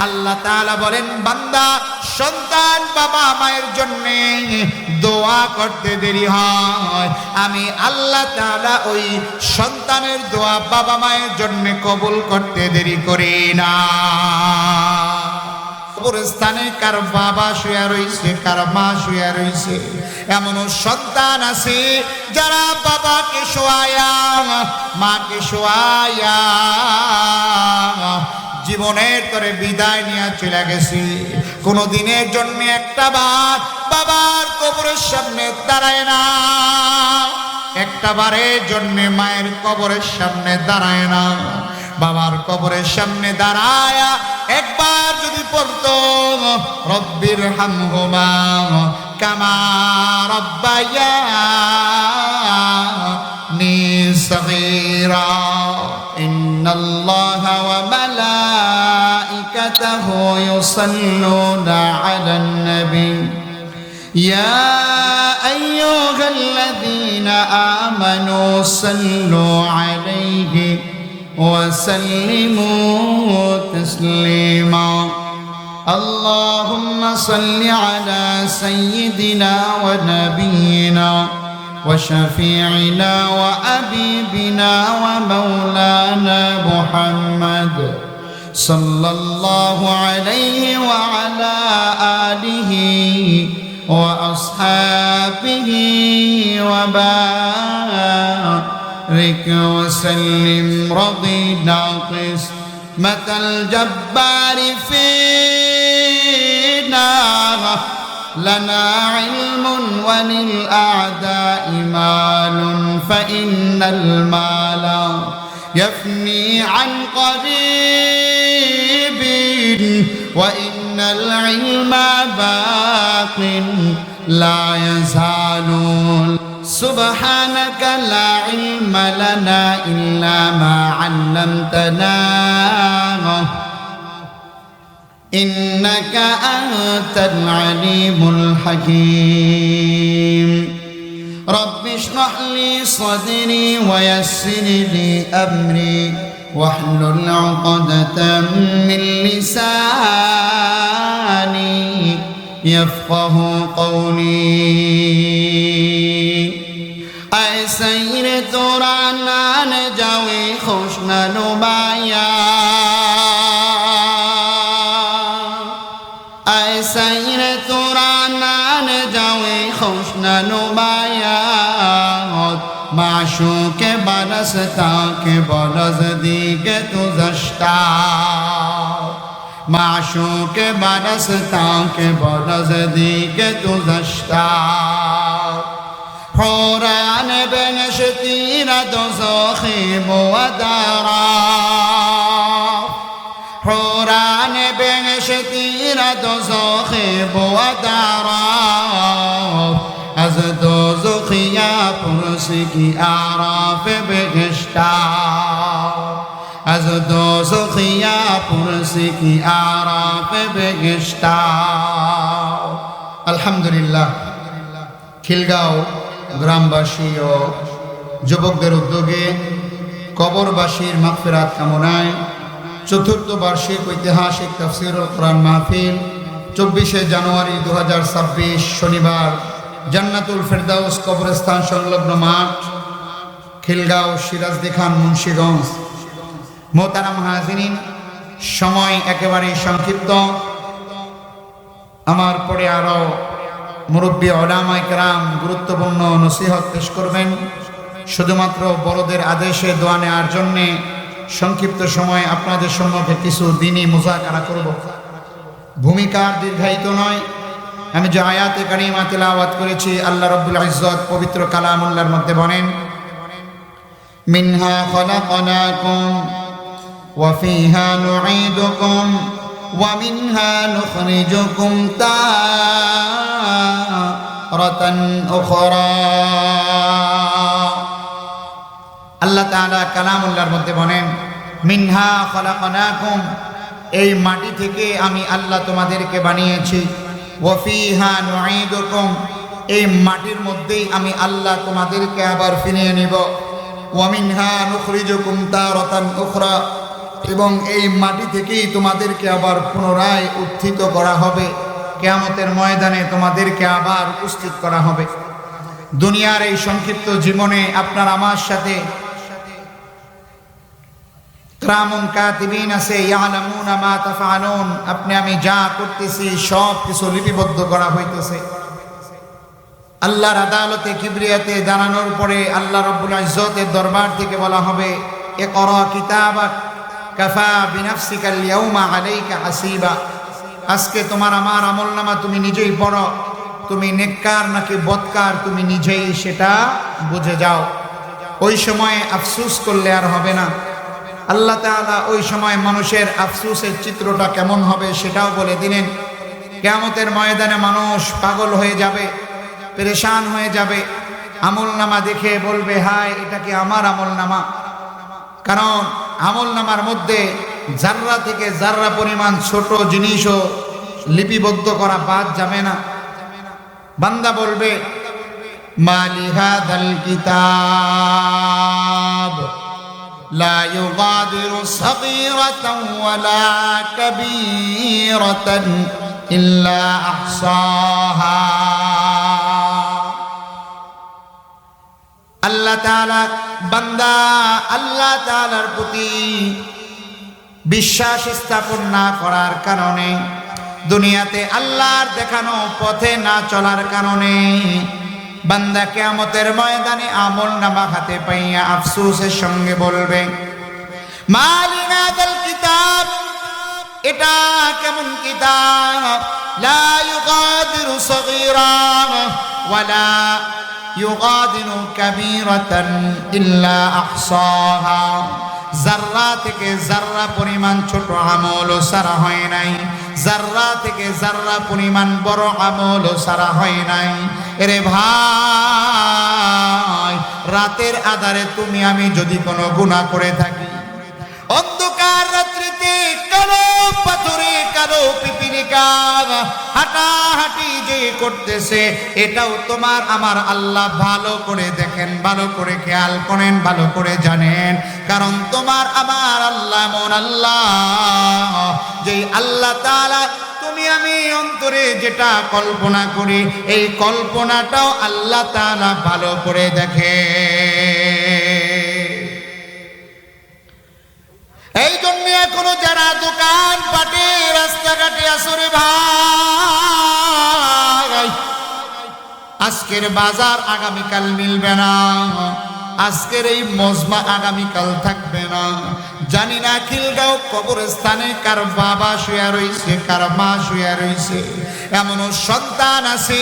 আল্লাহ তাআলা বলেন, বান্দা সন্তান বাবা মায়ের জন্য দোয়া করতে দেরি হয়, আমি আল্লাহ তাআলা ওই সন্তানের দোয়া বাবা মায়ের জন্য কবুল করতে দেরি করি না। কবরস্থানে কার বাবা শুয়ে রয়েছে, কার মা শুয়ে রয়েছে, এমনও সন্তান আছে যারা বাবাকে শোয়ায়া মাকে শোয়ায়া জীবনের তরে বিদায় নিয়ে চলে গেছে। কোনো দিনের জন্য একটা বার বাবার কবরের সামনে দাঁড়ায় না, একটা বারের জন্য মায়ের কবরের সামনে দাঁড়ায় না। বাবার কবরের সামনে দাঁড়ায় একবার যদি পড়তো, রব্বির হামহুমা কামা রাব্বায়ানি সগীরা, ইন্নাল্লাহা ওয়া মালাইকাতাহু ইউসাল্লুনা আলান নবী ইয়া আইয়ুহাল্লাযীনা আমানু সাল্লু আলাইহি وسلموا تسليما اللهم صل على سيدنا ونبينا وشفيعنا وحبيبنا ومولانا محمد صلى الله عليه وعلى آله وأصحابه وبارك وسلم. رضينا قسمة الجبار فينا، لنا علم وللأعداء مال، فإن المال يفني عن قريب، وإن العلم باق لا يزال. سبحانك لا علم لنا إلا ما علمتنا إنك أنت العليم الحكيم. رب اشرح لي صدري ويسر لي أمري واحلل عقدة من لساني يفقه قولي. اے سیر تورا نان جاوی خوشن نمایا، اے سیر تورا نان جاوی خوشن نمایا، معشوق برستا کے برز دیگ تزشتا، معشوق برستا کے برز دیگ تزشتا. حوران بنشتين دوزخي ودارا، حوران بنشتين دوزخي ودارا، از دوزخي يا پرسكي أعراف بهشتا، از دوزخي يا پرسكي أعراف بهشتا. الحمد لله. খিলগাঁও গ্রামবাসী ও যুবকদের উদ্যোগে কবরবাসীর মাগফিরাত কামনায় চতুর্থ বার্ষিক ঐতিহাসিক তাফসীরুল কোরআন মাহফিল 24শে জানুয়ারি 2026 শনিবার জান্নাতুল ফেরদাউস কবরস্থান সংলগ্ন মাঠ, খিলগাঁও, সিরাজদি খান, মুন্সিগঞ্জ। মোহতারাম হাজিরিন, সময় একেবারেই সংক্ষিপ্ত। আমার পরে আরো মুরব্বী উলামায়ে কেরাম গুরুত্বপূর্ণ নসিহত পেশ করবেন। শুধুমাত্র বড়দের আদেশে দোয়া নেওয়ার জন্যে সংক্ষিপ্ত সময় আপনাদের সম্মুখে কিছু দিনী মুযাকারা করব। ভূমিকা দীর্ঘায়িত নয়। আমি যে আয়াতে কারিমা তিলাওয়াত করেছি, আল্লাহ রাব্বুল ইজ্জত পবিত্র কালামুল্লাহর মধ্যে বলেন, মিনহা খলাকনাকুম ওয়া ফিহা নুঈদুকুম ওয়া মিনহা নুখরিজুকুম তারাতান উখরা। আল্লাহ তাআলা কালামুল্লাহর মধ্যে বলেন, মিনহা খলাকনাকুম, এই মাটি থেকে আমি আল্লাহ তোমাদেরকে বানিয়েছি, ওয়া ফিহা নুঈদুকুম, এই মাটির মধ্যেই আমি আল্লাহ তোমাদেরকে আবার ফিরিয়ে নিব, ওয়া মিনহা নুখরিজুকুম তারাতান উখরা, এবং এই মাটি থেকেই তোমাদেরকে আবার পুনরায় উত্থিত করা হবে। কিয়ামতের ময়দানে তোমাদেরকে আবার উপস্থিত করা হবে। দুনিয়ার এই সংক্ষিপ্ত জীবনে আপনার আমার সাথে কিরামুন কাতিবিন আছে, ইয়ালামুনা মা তাফআলুন। আপনি আমি যা করতেছি সব কিছু লিপিবদ্ধ করা হইতেছে। আল্লাহর আদালতে কিবরিয়াতে দাঁড়ানোর পরে আল্লাহ রাব্বুল ইজ্জতের দরবার থেকে বলা হবে, ইকরা কিতাবাক কাফা বিনাফসিকা আল-ইয়াওমা আলাইকা হাসিবা। আজকে তোমার আমার আমলনামা তুমি নিজেই পড়ো, তুমি নেককার নাকি বদকার তুমি নিজেই সেটা বুঝে যাও। ওই সময় আফসোস করলে আর হবে না। আল্লাহ তাআলা ওই সময় মানুষের আফসোসের চিত্রটা কেমন হবে সেটাও বলে দিলেন। কিয়ামতের ময়দানে মানুষ পাগল হয়ে যাবে, পেরেশান হয়ে যাবে, আমলনামা দেখে বলবে, হায় এটা কি আমার আমলনামা? কারণ আমলনামার মধ্যে জাররা থেকে জাররা পরিমাণ ছোট জিনিসও লিপিবদ্ধ করা বাদ যাবে না। বান্দা বলবে, মালি হাদাল কিতাব লা ইউগাদিরু সাগীরাতান ওয়ালা কাবীরাতান ইল্লা আহসাহা। আল্লাহ তাআলা বান্দা আল্লাহ তাআলার প্রতি বিশ্বাস স্থাপন না করার কারণে, দুনিয়াতে আল্লাহর দেখানো পথে না চলার কারণে বান্দা কিয়ামতের ময়দানে আমলনামা হাতে পাইয়া আফসোসের সঙ্গে বলবে, মালি হাদাল কিতাব, এটা কেমন কিতাব? লা ইউগাদিরু সাগীরা ওয়ালা ইউগাদিরু কাবীরাতান ইল্লা আহসাহা। জাররা থেকে জাররা পরিমাণ ছোট আমলও সারা হয় নাই, জাররা থেকে জাররা পরিমাণ বড় আমলও সারা হয় নাই। এরে ভাই, রাতের আধারে তুমি আমি যদি কোনো গুনাহ করে থাকি, অন্ধকার রাত্রিতে কালো পাথরে কালো পিপিলিকা হাঁটাহাঁটি যে করতেছে, এটাও তোমার আমার আল্লাহ ভালো করে দেখেন, ভালো করে খেয়াল করেন, ভালো করে জানেন। কারণ তোমার আমার আল্লাহ এমন আল্লাহ, যে আল্লাহ তাআলা তুমি আমি অন্তরে যেটা কল্পনা করি, এই কল্পনাটাও আল্লাহ তাআলা ভালো করে দেখে। এই জন্য এখনো যারা দোকান পাটে রাস্তাঘাটে আসরে ভাই, আজকের বাজার আগামীকাল মিলবে না, আজকের এই মজমা আগামীকাল থাকবে না। জানি না খিলগাঁও কবরস্থানে কার বাবা শুয়ে রইছে, কার মা শুয়ে রইছে। এমনও সন্তান আছে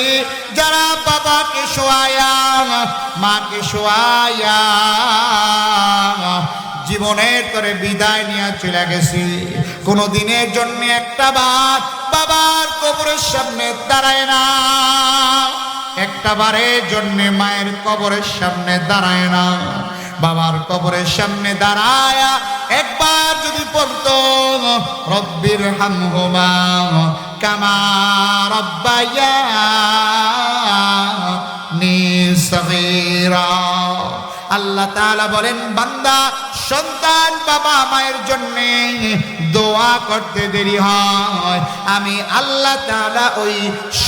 যারা বাবাকে শোয়ায়া মাকে শোয়ায়া জীবনের তরে বিদায় নিয়ে চলে গেছে। কোনো দিনের জন্য একটা বার বাবার কবরের সামনে দাঁড়ায় না, একটা বারের জন্য মায়ের কবরের সামনে দাঁড়ায় না। বাবার কবরের সামনে দাঁড়ায় একবার যদি পড়তো, রব্বির হামহুমা কামা রব্বায়ানি সগীরা। আল্লাহ তাআলা বলেন, বান্দা সন্তান বাবা মায়ের জন্য দোয়া করতে দেরি হয়, আমি আল্লাহ তাআলা ওই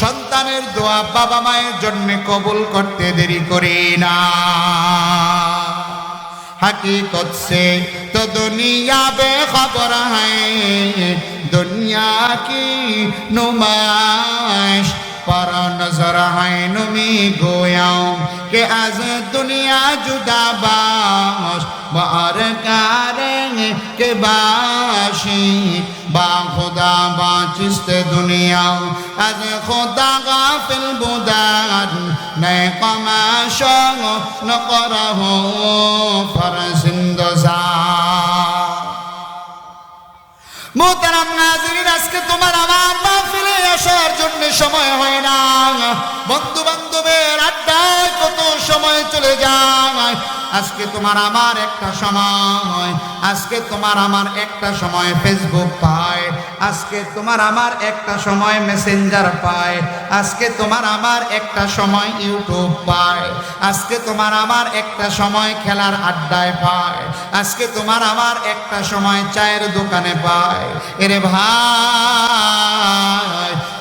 সন্তানের দোয়া বাবা মায়ের জন্য কবুল করতে দেরি করি না। हकीकत से तो दुनिया बेखबर है, दुनिया की नुमाइश पर नजर है नुमी गोयां के आज दुनिया जुदा बाश बार करेंगे के बाशी बा खुदा बाचिस्ते दुनिया आज खुदा गाफिल बुदार नए कमाशो न करहो फरसिंदोजा। মোহতারাম নাযরিন, আজকে তোমার আমার মাহফিলে আসার জন্য সময় হয় না। বন্ধু বান্ধবের আড্ডায় কত সময় চলে যায়, আজকে তোমার আমার একটা সময়, আজকে তোমার আমার একটা সময় ফেসবুক পায়, আজকে তোমার আমার একটা সময় মেসেঞ্জার পায়, আজকে তোমার আমার একটা সময় ইউটিউব পায়, আজকে তোমার আমার একটা সময় খেলার আড্ডায় পায়, আজকে তোমার আমার একটা সময় চায়ের দোকানে পায়। এরে ভাই,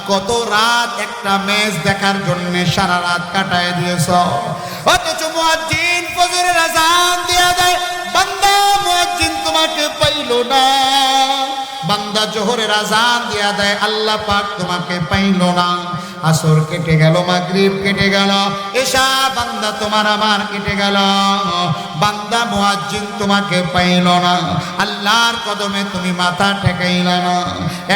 কত রাত একটা ম্যাচ দেখার জন্য সারা রাত কাটায় দিয়েছ, অথচ মুয়াজ্জিন ফজরের আযান দিয়া দেয়, বান্দা মুয়াজ্জিন তোমাকে পাইল না। বান্দা জোহরের আযান দিয়া দেয়, আল্লাহ পাক তোমাকে পাইল না। আসর কেটে গেল, মাগরিব কেটে গেল, এশা বান্দা তোমার আমার কেটে গেল, বান্দা মুয়াজ্জিন তোমাকে পাইল না। আল্লাহর কদমে তুমি মাথা ঠেকাইলা না।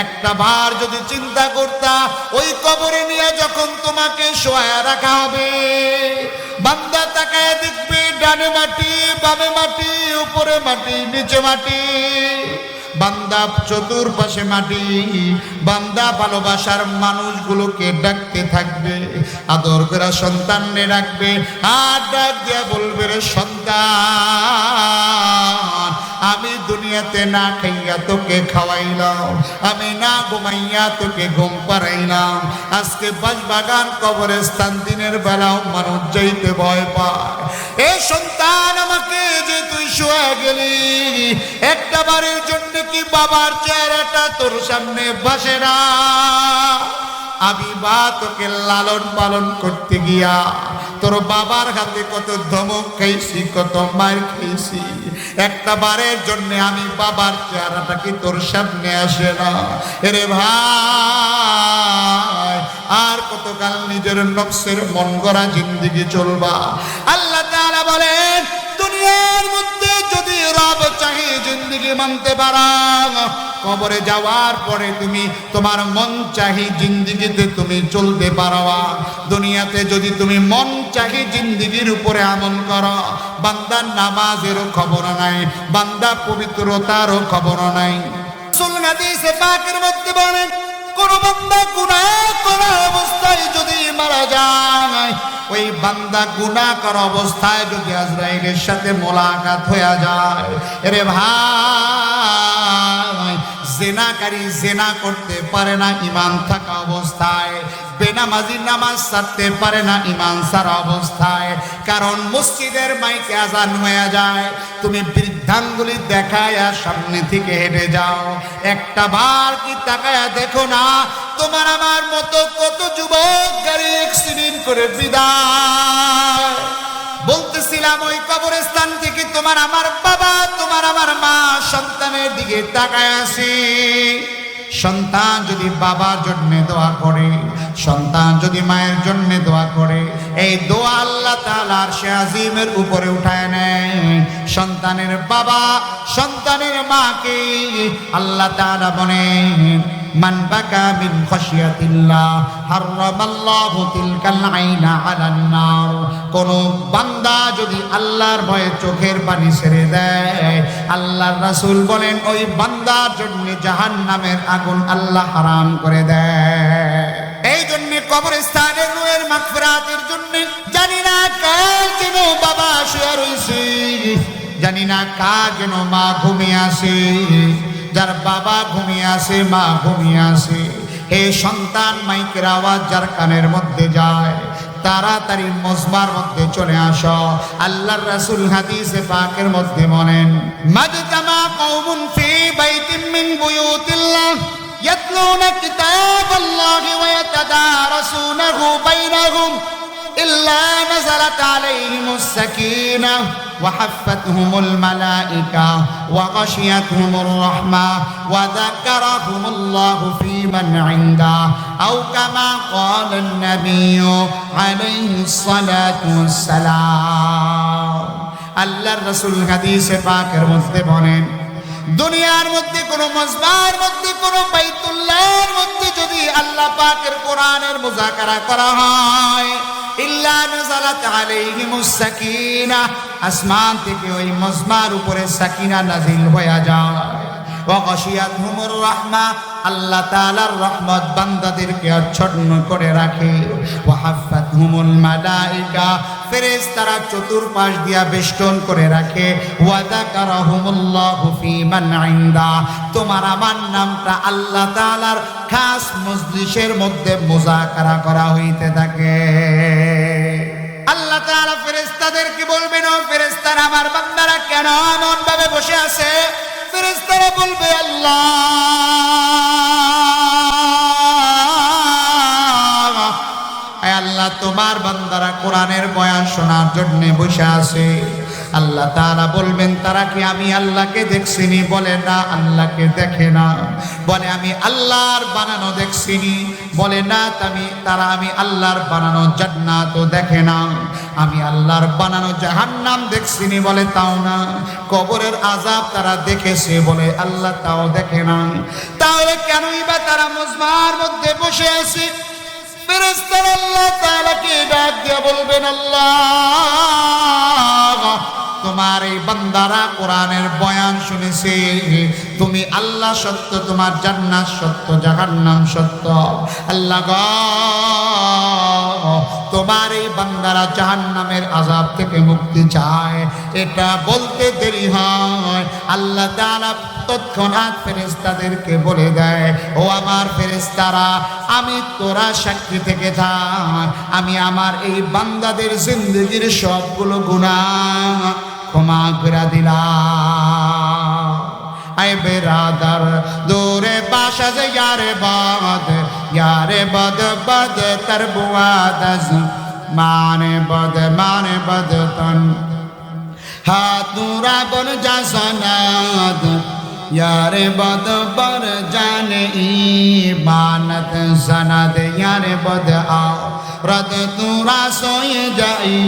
একটা বার যদি চিন্তা করতা, ওই কবরে নিয়ে যখন তোমাকে শোয়া রাখা হবে, বান্দা তাকায় দেখবে ডানে মাটি, বামে মাটি, উপরে মাটি, নিচে মাটি, বান্দা চতুর্পাশে মাটি। বান্দা ভালোবাসার মানুষগুলোকে ডাকতে থাকবে, আদর করে সন্তানরে ডাকবে, আর ডাক দিয়া বলবে, রে সন্তান, আমি দুনিয়াতে না খাইয়া তোকে খাওয়াইলাম, আমি না ঘুমাইয়া তোকে ঘুম পাড়াইলাম। আজকে বাসবাগান কবরস্থান দিনের বেলাও মানুষ যাইতে ভয় পায়। এ সন্তান, আমাকে যে তুই শোয়া গেলি, একটা বারের জন্য কি বাবার চেহারাটা তোর সামনে ভাসে না? আমি বা তোকে লালন পালন করতে গিয়া তোর বাবার হাতে কত ধমক খাইছি, কত মার খাইছি, একটা বারের জন্য আমি বাবার চেহারাটা কি তোর সামনে আসে না? এরে ভাই, আর কতকাল নিজের নফসের মন গড়া জিন্দেগি চলবা? আল্লাহ তাআলা বলেন, দুনিয়ার মধ্যে যদি রব চাহে জিন্দেগি মানতে পারা, কবরে যাওয়ার পরে তুমি তোমার মন চাহি জিন্দেগিতে তুমি চলতে পারবা। দুনিয়াতে যদি তুমি মন চাহি জিন্দেগির উপরে আমল করো, বান্দার নামাজেরও খবর নাই, বান্দা পবিত্রতারও খবর নাই। রাসূল হাদিসে পাকের মধ্যে বলেন, কোন বান্দা গুনাহ করা অবস্থায় যদি মারা যায়, ওই বান্দা গুনাহ করা অবস্থায় যদি আজরাইলের সাথে মোলাকাত হয়ে যায়, এরে ভাই, জিনাকারী জিনা করতে পারে না ঈমান থাকা অবস্থায়, বেনামাজি নামাজ ছাড়তে পারে না ঈমান ছাড়া অবস্থায়। কারণ মসজিদের মাইকে আজান হয়ে যায়, তুমি বৃদ্ধাঙ্গুলি দেখায়া সামনে থেকে হেঁটে যাও, একটা বার কি তাকায়া দেখো না তোমার আমার মতো কত যুবক গাড়ি অ্যাক্সিডেন্ট করে বিদায়। বলতেছিলাম, ওই কবরস্থান থেকে তোমার আমার বাবা, তোমার আমার মা সন্তানের দিকে তাকায় আসে। সন্তান যদি বাবার জন্য দোয়া করে, সন্তান যদি মায়ের জন্য দোয়া করে, এই দোয়া আল্লাহ তাআলা আরশে আজিমের উপরে উঠায় নেয়। সন্তানের বাবা, সন্তানের মাকে আল্লাহ তাআলা বলেন, মান বাকা মিন খাশিয়াতিল্লাহ হারামাল্লাহু তিলকাল আইনা আলান নার। কোন বান্দা যদি আল্লাহর ভয়ে চোখের পানি ছেড়ে দেয়, আল্লাহর রাসূল বলেন ওই বান্দার জন্য জাহান্নামের আগুন আল্লাহ হারাম করে দেয়। এই জন্য কবরস্থানের রূহের মাগফিরাতের জন্য জানি না কার যেন বাবা শুয়ে রইছে, জানি না কার যেন মা ঘুমিয়ে আসে। যার বাবা ঘুমিয়ে আসে, মা ঘুমিয়ে আসে, এই সন্তান মাইকের আওয়াজ যার কানের মধ্যে যায়, তাড়াতাড়ি মজমার মধ্যে চলে আসো। আল্লাহর রাসূল হাদিসে পাকের মধ্যে বলেন, মাজতামা কওমুন ফি বাইতিন মিন বুয়ুতিল্লাহ ইয়াতলুনা কিতাবাল্লাহি ওয়া ইয়াতাদারাসুনাহু বাইনাহুম ইল্লা নাযালাত আলাইহিমুস সাকিনাহ ওয়া হাফাতহুমুল মালায়েকা ওয়া গাশিয়াতহুমুর রাহমা ওয়া যাকারাহুমুল্লাহু ফী মান ইনদা আও কামা ক্বালান নাবিয়্যু আলাইহিস সালাতু ওয়াস সালাম। আল্লাহর রাসূল হাদিসে পাকের মধ্যে বলেন, দুনিয়ার মধ্যে কোন মসজিদের মধ্যে কোন বাইতুল্লাহর মধ্যে যদি আল্লাহ পাকের কোরআনের মুযাকারা করা হয়, ইল্লা নাযালাত আলাইহিমুস সাকিনাহ, আসমান থেকে ওই মজমার উপরে সাকিনা নাজিল হয়ে যায়। ওয়া গাশিয়াতহুমুর রাহমা, আল্লাহ তাআলার রহমত বান্দাদেরকে আচ্ছন্ন করে রাখে। ওয়া হাফাতহুমুল মালায়েকা ফেরেশতারা চতুর্পাশ দিয়া বেষ্টন করে রাখে। ওয়া যাকারাহুমুল্লাহু ফী মান ইনদা, তোমার আমার নামটা আল্লাহ তাআলার খাস মজলিসের মধ্যে মুযাকারা করা হইতে থাকে। আল্লাহ তাআলা ফেরেশতাদেরকে বলবেন, ও ফেরেশতারা, আমার বান্দারা কেন এমন ভাবে বসে আছে? ফেরেশতারা বলবে, আল্লাহ, আল্লাহ তোমার বান্দারা কোরআনের বয়ান শোনার জন্য বসে আছে। আল্লাহ তাআলা বলবেন, তারা কি আমি আল্লাহকে দেখছিনি? বলে না, আল্লাহকে দেখে না। বলে আমি আল্লাহর বানানো দেখছিনি? বলে না, তারা আমি আল্লাহর বানানো জান্নাতও দেখে না। আমি আল্লাহর বানানো জাহান্নাম দেখছিনি? বলে তাও না। কবরের আযাব তারা দেখেছে? বলে আল্লাহ তাও দেখে না। তাহলে কেনই বা তারা মুজমার মধ্যে বসে আছে? ফেরেশতারা আল্লাহ তাআলাকে ডাক দিয়ে বলবেন, আল্লাহ, তোমার এই বান্দারা কোরআনের বয়ান শুনেছে, তুমি আল্লাহ সত্য, তোমার জান্নাত সত্য, জাহান্নাম সত্য। আল্লাহ গো, তোমার এই বান্দারা জাহান্নামের আযাব থেকে মুক্তি চায়। এটা বলতে দেরি হয়, আল্লাহ তাআলা তৎক্ষণাৎ ফেরেশতাদেরকে বলে দেয়, ও আমার ফেরেশতারা, আমি তোরা সাক্ষী থেকে থাক, আমি আমার এই বান্দাদের জিন্দেগির সবগুলো গুনাহ ক্ষমা করে দিলাম। আয় বেরাদার দূরে বাসা যে ইয়ারে বদ বদ তর বুয়াদ মানে বদ তন হাতুরা বন জাসনাদ यारे बद बर जाने ईमानत सनद यारे बद आओ रद तुरा सोए जाई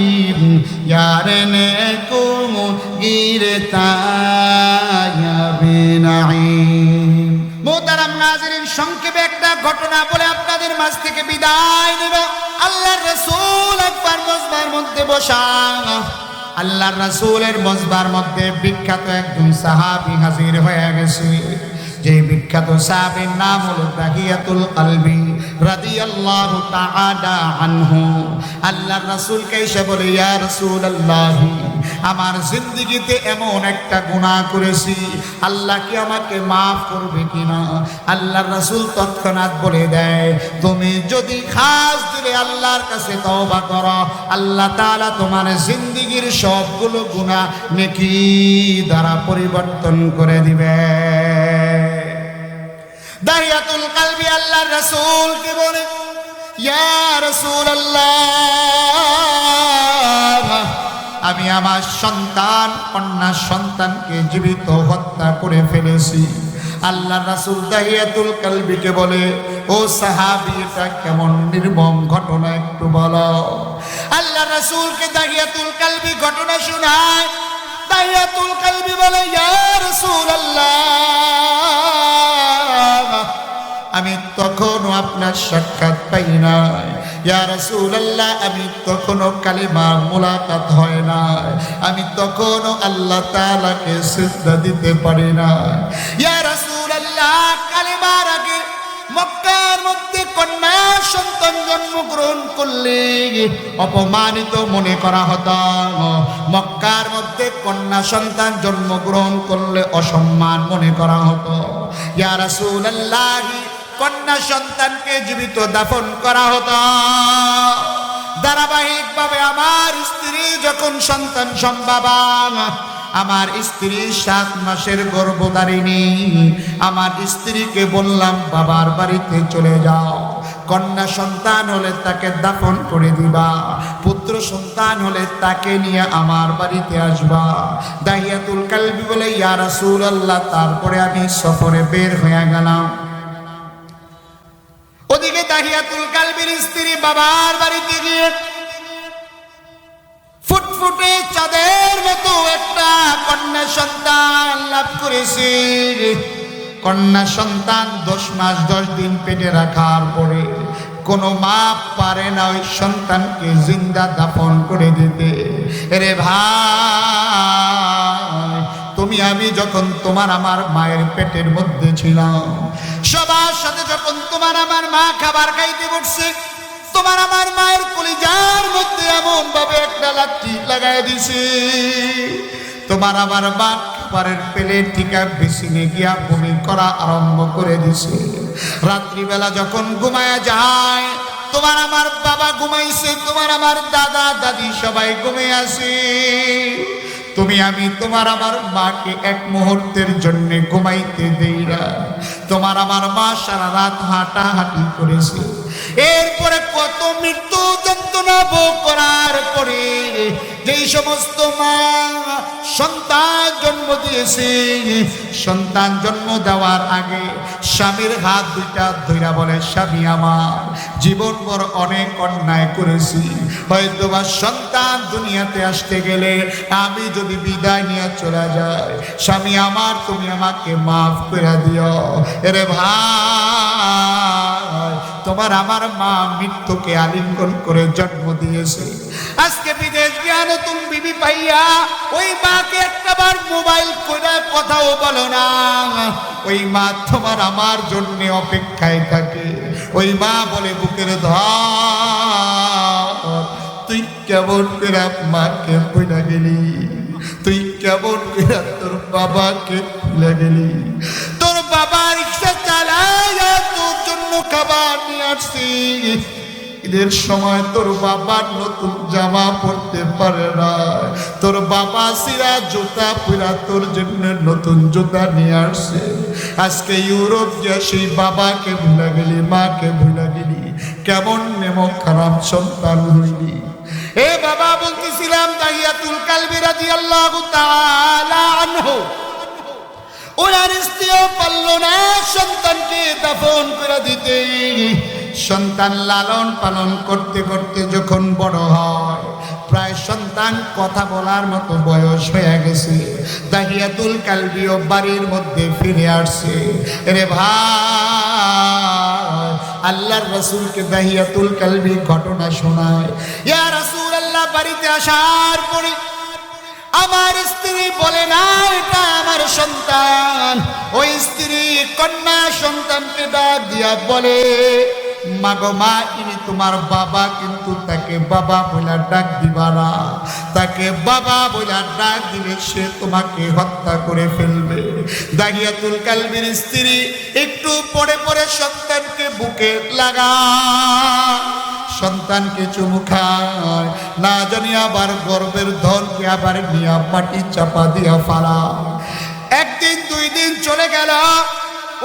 यारे ने कुम गिरता या बिनाईम। मोहतरम नाज़रीन, সংক্ষেপে একটা ঘটনা বলে আপনাদের মাঝ থেকে বিদায় নেব। আল্লাহর রাসূল একবার মজবার মধ্যে বসা, আল্লাহর রাসূলের মজবার মধ্যে বিখ্যাত একজন সাহাবী হাজির হয়ে গেছে। যে বিখ্যাত সাহাবীর নাম হলো দাহিয়াতুল কলবি রাদিয়াল্লাহু তাআলা আনহু। আল্লাহর রাসূলকে এসে বলে, ইয়া রাসূলুল্লাহ, আমার জিন্দেগিতে এমন একটা গুনাহ করেছি, আল্লাহ কি আমাকে মাফ করবে কিনা? আল্লাহর রাসূল তৎক্ষণাৎ বলে দেয়, তুমি যদি খাস দিলে আল্লাহর কাছে তওবা করো, আল্লাহ তাআলা তোমার জিন্দেগির সবগুলো গুনাহ নেকি দ্বারা পরিবর্তন করে দিবে। দাহিয়াতুল কলবি আল্লাহর রাসূলকে বলে, ইয়া রাসূলুল্লাহ, আমি আমার সন্তান, কন্যা সন্তানকে জীবিত হত্যা করে ফেলেছি। আল্লাহর রাসূল দাহিয়াতুল কলবিকে বলে, ও সাহাবী, এটা কেমন নির্মম ঘটনা, একটু বলো। আল্লাহর রাসূলকে দাহিয়াতুল কলবি ঘটনা শোনায়। দাহিয়াতুল কলবি বলে, ইয়া রাসূলুল্লাহ, আমি তখনও আপনার সাক্ষাৎ পাই নাই। ইয়া রাসূলুল্লাহ, আমি তখনও কালিমা মুলাকাত হয় না, আমি তখনও আল্লাহ তাআলাকে সিজদা দিতে পারি না। ইয়া রাসূলুল্লাহ, কালিমার আগে মক্কার মধ্যে কন্যা সন্তান জন্মগ্রহণ করলে অপমানিত মনে করা হতো। মক্কার মধ্যে কন্যা সন্তান জন্মগ্রহণ করলে অসম্মান মনে করা হতো। ইয়া রাসূলুল্লাহ, কন্যা সন্তানকে জীবিত দাফন করা হতো। ধারাবাহিকভাবে আমার স্ত্রী যখন সন্তান সম্ভবা, আমার স্ত্রী 7 মাসের গর্ভধারিণী, আমার স্ত্রীকে বললাম, বাবার বাড়িতে চলে যাও, কন্যা সন্তান হলে তাকে দাফন করে দিবা, পুত্র সন্তান হলে তাকে নিয়ে আমার বাড়িতে আসবা। দাহিয়াতুল কলবি বলে, ইয়া রাসূলুল্লাহ, তারপরে আমি সফরে বের হয়ে গেলাম। ওদিকে দাহিয়াতুল কলবির স্ত্রী বাবার বাড়িতে গিয়ে ফুটফুটে চাঁদের মতো একটা কন্যা সন্তান লাভ করেছে। কন্যা সন্তান 10 মাস 10 দিন পেটে রাখার পরে কোনো মা পারে না ওই সন্তানকে জিন্দা দাফন করে দিতে। রে ভাই, তুমি আমি যখন তোমার আমার মায়ের পেটের মধ্যে ছিলাম, সবার সাথে যখন তোমার আমার মা খাবার খাইতে বসছে, তোমার আমার মায়ের কলিজার মধ্যে এমন ভাবে একটা লাঠি লাগাই দিছে, তোমার আমার মা খাবারের প্লেট থেকে বিছিনে গিয়া বমি করা আরম্ভ করে দিছে। রাত্রিবেলা যখন ঘুমায়া যায়, তোমার আমার বাবা ঘুমাইছে, তোমার আমার দাদা দাদি সবাই ঘুমিয়ে আছে, তুমি আমি তোমার আমার মাকে এক মুহূর্তের জন্য ঘুমাইতে দেই না। তোমার আমার মা সারা রাত হাঁটাহাঁটি করেছে, এরপরে কত মৃত্যু যন্ত্রণা ভোগ করার পরে যেই সমস্ত মা সন্তান জন্ম দিয়েছে, সন্তান জন্ম দেওয়ার আগে স্বামীর হাত দুইটা ধইরা বলে, স্বামী আমার জীবনভর অনেক অন্যায় করেছি, হয়তো বা সন্তান দুনিয়াতে আসতে গেলে আমি যদি বিদায় নিয়ে চলে যাই, স্বামী আমার তুমি আমাকে মাফ করে দিও। এরে ভাই, তোমার আমার মা মৃত্যুকে আলিঙ্গন করে জন্ম দিয়েছে, আজকে বিদেশ গিয়া নতুন বিবি পাইয়া ওই মাকে একটাবার মোবাইল করে কথাও বলো না, ওই মা তোমার আমার জন্য অপেক্ষায় থাকে। ওই মা বলে, বুকের ধর, তুই কেমন করে মাকে ভুলে গেলি, তুই কেমন করে তোর বাবাকে ভুলে গেলি, তোর বাবা রিক্সা চালায় তোর জন্য খাবার নিয়ে আসছি, ঈদের সময় তোর বাবার নতুন জামা পরতে পারে না, তোর বাবা সিরা জুতা পুরা তোর জন্য নতুন জুতা নিয়ে আসছে, আজকে ইউরোপ গিয়ে সেই বাবাকে ভুলে গেলি, মাকে ভুলে গেলি, কেমন নেমো খারাপ সন্তান হইলি। এ বাবা বলতেছিলাম, দাহিয়াতুল কালবি রাদিয়াল্লাহু তাআলা আনহু ওনার স্ত্রীও পারল না সন্তানকে দাফন করে দিতে। সন্তান লালন পালন করতে করতে যখন বড় হয়, প্রায় সন্তান কথা বলার মতো বয়স হয়ে গেছে, দাহিয়াতুল কালবিও বাড়ির মধ্যে ফিরে আসছে। রে ভাই, আল্লাহর রাসূলকে দাহিয়াতুল কালবি ঘটনা শোনায়। ইয়া রাসূলুল্লাহ, বাড়িতে আসার পরে আমার স্ত্রী বলে না এটা আমার সন্তান, ওই স্ত্রী কন্যা সন্তানকে ডাক দিয়া বলে, মাগো মা, ইনি তোমার বাবা, কিন্তু তাকে বাবা বলে ডাক দিবা না, তাকে বাবা বলে ডাক দিলে সে তোমাকে হত্যা করে ফেলবে। দাহিয়াতুল কালবির স্ত্রী একটু পরে পরে সন্তানকে বুকে লাগা, সন্তানকে চুমু খায়, না জানি আবার গর্বের ধনকে আবার নিয়া মাটি চাপা দিয়া ফালা। একদিন দুই দিন চলে গেল,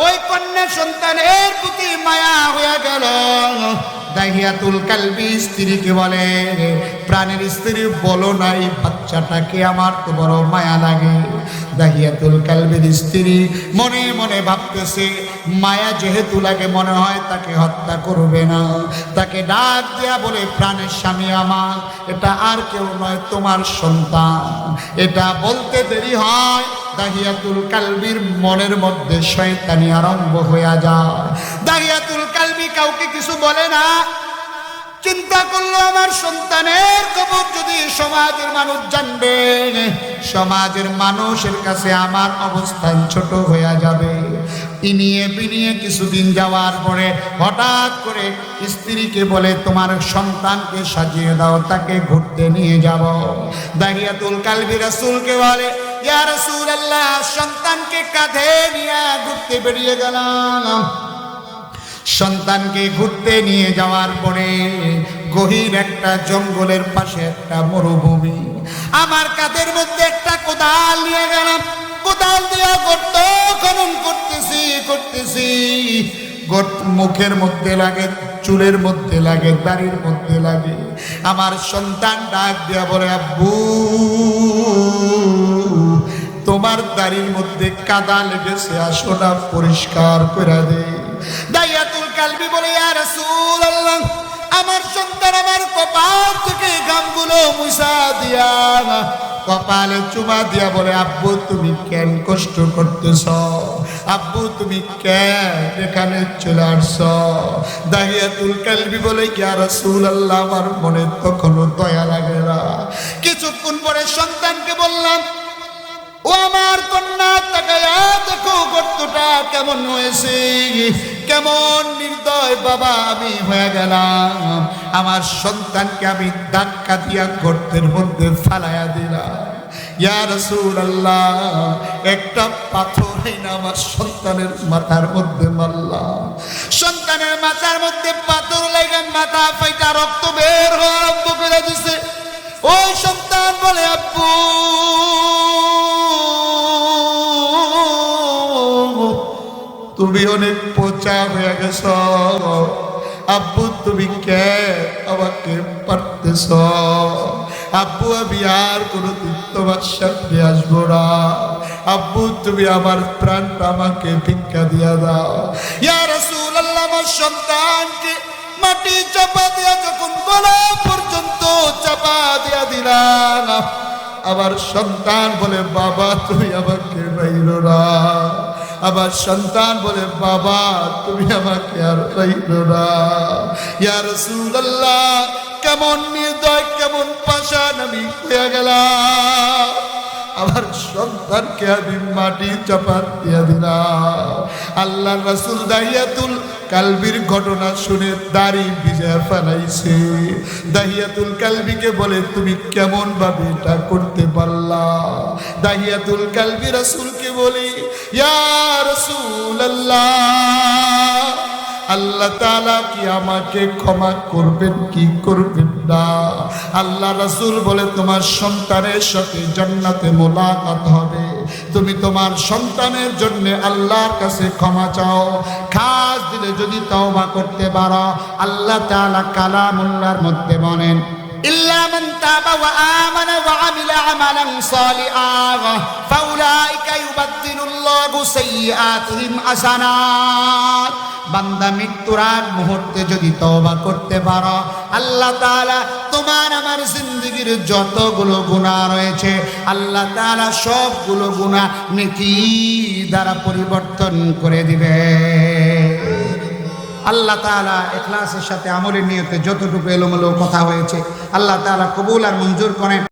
ওই কন্যা সন্তানের প্রতি মায়া হয়ে গেল। দাহিয়াতুল কালবি স্ত্রীকে বলে, প্রাণের স্ত্রী বলো নাই বাচ্চাটাকে আমার তো বড় মায়া লাগে। দাহিয়াতুল কালবির স্ত্রী মনে মনে ভাবতেছে, মায়া যেহেতু লাগে মনে হয় তাকে হত্যা করবে না। তাকে ডাক দেয়া বলে, প্রাণের স্বামী আমার, এটা আর কেউ নয়, তোমার সন্তান। এটা বলতে দেরি হয়, দাহিয়াতুল কালবির মনের মধ্যে শয়তানি আরম্ভ হয়ে যায়। দাহিয়াতুল কালবি কাউকে কিছু বলে না, চিন্তা করলো আমার সন্তানের খবর যদি সমাজের মানুষ জানবে, সমাজের মানুষের কাছে আমার অবস্থান ছোট হয়ে যাবে। ইনিয়ে বিনিয়ে কিছুদিন যাওয়ার পরে হঠাৎ করে স্ত্রীকে বলে, তোমার সন্তানকে সাজিয়ে দাও, তাকে ঘুরতে নিয়ে যাব। দাহিয়াতুল কালবি রাসূলকে বলে, ইয়া রাসূলুল্লাহ, সন্তানকে কাঁধে নিয়ে ঘুরতে বেরিয়ে গেলাম। সন্তানকে ঘুরতে নিয়ে যাওয়ার পরে গহীন একটা জঙ্গলের পাশে একটা মরুভূমি, আমার কাঁধের মধ্যে একটা কোদাল নিয়ে গেলাম। কোদাল দিয়ে গর্ত খনন করতেছি, মুখের মধ্যে লাগে, চুলের মধ্যে লাগে, দাড়ির মধ্যে লাগে। আমার সন্তান ডাক দিয়া বলে, আব্বু, তোমার দাড়ির মধ্যে কাদা লেগেছে, আসো না পরিষ্কার করে দে। দাহিয়াতুল কালবি বলে, ইয়া রাসূলুল্লাহ, আমার সন্তান আমার কপাল থেকে ঘামগুলো মুছা দিয়া, কপালে চুমা দিয়া বলে, আব্বু তুমি কেন কষ্ট করতেছ, আব্বু তুমি কেন এখানে চলে আসছ? দাহিয়াতুল কালবি বলে, ইয়া রাসূলুল্লাহ, আমার মনে তখনও দয়া লাগে না। কিছুক্ষণ পরে সন্তানকে বললাম, ও আমার কন্যা, তাকায়া দেখো গর্তটা কেমন হয়েছে, কেমন নির্দয় বাবা আমি হয়ে গেলাম। আমার সন্তানকে আমি ধাক্কা দিয়া গর্তের মধ্যে ফালাইয়া দিলাম। ইয়া রাসূলুল্লাহ, একটা পাথর না আমার সন্তানের মাথার মধ্যে মারলাম। সন্তানের মাথার মধ্যে পাথর লেগে মাথা ফাইটা রক্ত বের হওয়া আরম্ভ করে দিছে। ওই সন্তান বলে, আব্বু তুমি অনেক পচা হয়ে গেছ, আব্বু তুমি কে আমাকে পারতেছ? আব্বু আমি আর কোনোদিন তোমার সামনে আসবো না। আব্বু তুমি আমার প্রাণটা আমাকে ভিক্ষা দিয়া দাও। ইয়া রাসূলুল্লাহ, আমার সন্তানকে মাটি চাপা দিয়া যখন গলা পর্যন্ত চাপা দিয়া দিলাম, আমার সন্তান বলে, বাবা তুমি আমাকে বাইরো না। আমার সন্তান বলে, বাবা তুমি আমাকে আর বাইরো না। ইয়া রাসূলুল্লাহ, কেমন নির্দয়, কেমন পাষাণ আমি হয়ে গেলাম। আমার সন্তানকে আমি মাটি চাপা দিয়া দিলাম। আল্লাহ রাসূল দাহিয়াতুল কালবির ঘটনা শুনে দাড়ি ভিজে ফেলাইছে। দাহিয়াতুল কালবিকে বলে, তুমি কেমন ভাবে এটা করতে পারলা? দাহিয়াতুল কালবি রাসূলকে বলে, ইয়া রাসূলুল্লাহ, আল্লাহ তাআলা কি আমাকে ক্ষমা করবেন কি করবেন না? আল্লাহ রাসূল বলে, তোমার সন্তানের সাথে জান্নাতে মোলাকাত হবে। তুমি তোমার সন্তানের জন্য আল্লাহর কাছে ক্ষমা চাও। খাস দিলে যদি তওবা করতে পারো, আল্লাহ তাআলা কালামুল্লাহর মধ্যে বলেন, ইল্লা মান তাবা ওয়া আমানা ওয়া আমিলা আমালান সালিহান ফাউলাইকা ইউবাদদিলুল্লাহু সাইয়্যাতিহিম হাসানাত। বান্দা মৃত্যুর আগ মুহূর্তে যদি তওবা করতে পারো, আল্লাহ তাআলা তোমার আমার জিন্দেগির যতগুলো গুনাহ রয়েছে, আল্লাহ তাআলা সবগুলো গুনাহ নেকি দ্বারা পরিবর্তন করে দিবে। আল্লাহ তাআলা ইখলাসের সাথে আমলের নিয়তে যতটুকু এলোমেলো কথা হয়েছে, আল্লাহ তাআলা কবুল আর মঞ্জুর করেন।